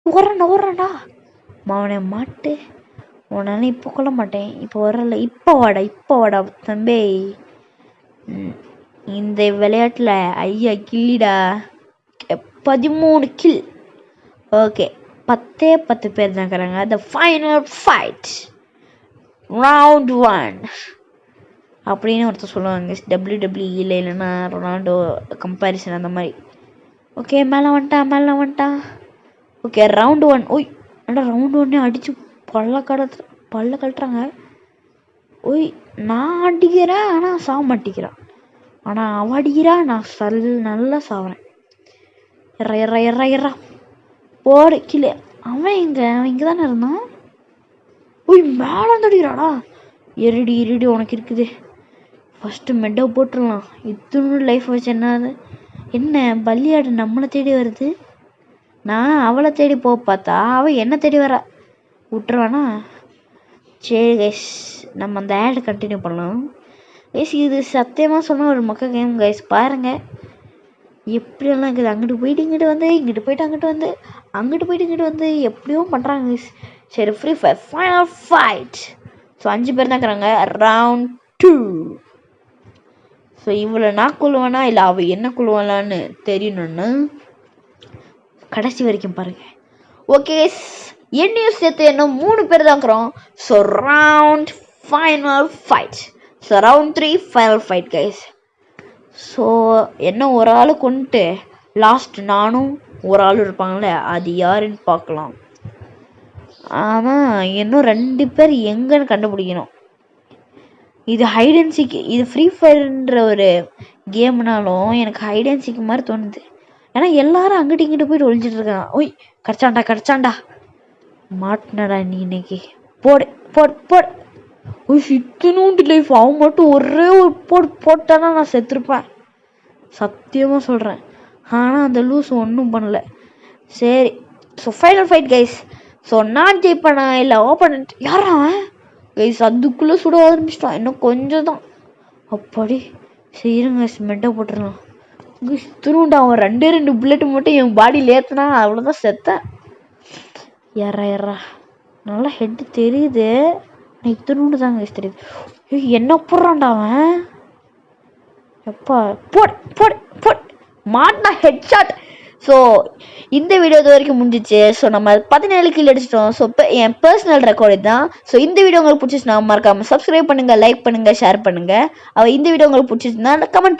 ஓடுறான்டா அவனை மாட்டு. உன்னால இப்போ கொல்ல மாட்டேன். இப்போ வரல. இப்போ வாடா தம்பி. இந்த விளையாட்டில் ஐயா கில்லிடா. 13 கில். ஓகே 10 பேர் தான் இருக்கிறாங்க. த ஃபைனல் ஃபைட் ரவுண்ட் 1 அப்படின்னு ஒருத்தர் சொல்லுவாங்க. WWE இல்லைன்னா ரொனால்டோ கம்பேரிசன் அந்த மாதிரி. ஓகே மேலே வந்துட்டான். Okay round 1. ஓய் ஆனால் ரவுண்ட் 1 அடித்து பல்ல கழட்டுறாங்க. ஓய் நான் அடிக்கிறேன் ஆனால் சாக மாட்டேங்கிறான். ஆனால் அவன் அடிக்கிறான், நான் நல்லா சாவுறேன். எறா போடு கீழே. அவன் இங்கே தானே இருந்தான். ஓய் மேலே வந்து அடிக்கிறாடா. இருடி உனக்கு இருக்குது. ஃபஸ்ட்டு மெட்டை போட்டுடலாம். இத்தனோட லைஃப் வச்சு என்ன பள்ளியாடு நம்மளை தேடி வருது. நான் அவளை தேடி போக பார்த்தா அவள் என்ன தேடி வரா. விட்டுருவானா? சரி கைஸ், நம்ம அந்த ஆடு கண்டினியூ பண்ணலாம். கைஸ் இது சத்தியமாக சொன்னால் ஒரு மொக்க கேம் கைஸ். பாருங்கள் எப்படியெல்லாம் இருக்குது. அங்கிட்டு போயிட்டு இங்கிட்டு வந்து, இங்கிட்டு போயிட்டு அங்கிட்டு வந்து, அங்கிட்டு போயிட்டு இங்கிட்டு வந்து, எப்படியும் பண்ணுறாங்க கைஸ். சரி free fire final fight. So 5 பேர் தான் இருக்கிறாங்க. ரவுண்ட் 2. ஸோ இவ்வளோ நான் கொள்ளுவேனா இல்லை அவள் என்ன கொள்ளுவாளான்னு தெரியணுன்னு கடைசி வரைக்கும் பாருங்கள். ஓகே என்னையும் சேர்த்து இன்னும் 3 பேர் தான் இருக்கிறோம். So round final fight. So round 3 final fight guys. So என்ன ஒரு ஆள் கொண்டுட்டு லாஸ்ட் நானும் ஒரு ஆள் இருப்பாங்களே, அது யாருன்னு பார்க்கலாம். ஆனால் இன்னும் 2 பேர் எங்கன்னு கண்டுபிடிக்கணும். இது ஹைட் அண்ட் சீக். இது ஃப்ரீ ஃபயர்ன்ற ஒரு கேம்னாலும் எனக்கு ஹைட் அண்ட் சீக் மாதிரி தோணுது. ஏன்னா எல்லாரும் அங்கிட்டு இங்கிட்டு போயிட்டு ஒழிஞ்சிட்டு இருக்கான். ஓய் கிடச்சான்டா மாட்டினடா நீ இன்னைக்கு. போடு ஓய் சித்தனூண்டு லைஃப். அவன் மட்டும் ஒரே ஒரு போட்டானா நான் செத்துருப்பேன். சத்தியமாக சொல்கிறேன். ஆனால் அந்த லூஸ் ஒன்றும் பண்ணலை. சரி so final fight guys. So நான் ஜெயிப்பேனா இல்லை ஓப்பனன்ட் யாரா கைஸ்? அதுக்குள்ளே சுட ஆரம்பிச்சிட்டான். இன்னும் கொஞ்சம் தான். அப்படி சரிங்க மெட்டை போட்டுடலாம். திரும்ப அவன் 2 புல்லெட்டு மட்டும் என் பாடியில் ஏற்றுனா அவ்வளோதான் செத்தேன். ஏறா நல்லா ஹெட்டு தெரியுது. எனக்கு திரும்ப தாங்க தெரியுது. என்ன போடுறான்டா அவன். எப்பா போட் மாட்டினா ஹெட் ஷாட். ஸோ இந்த வீடியோ இது வரைக்கும் முடிஞ்சிச்சு. ஸோ நம்ம 17 கில் அடிச்சிட்டோம். ஸோ என் பர்சனல் ரெக்கார்டு தான். ஸோ இந்த வீடியோ உங்களுக்கு பிடிச்சிச்சுன்னா மறக்காமல் சப்ஸ்கிரைப் பண்ணுங்கள், லைக் பண்ணுங்கள், ஷேர் பண்ணுங்கள். இந்த வீடியோ உங்களுக்கு பிடிச்சிச்சுன்னா கமெண்ட் பண்ணுங்கள்.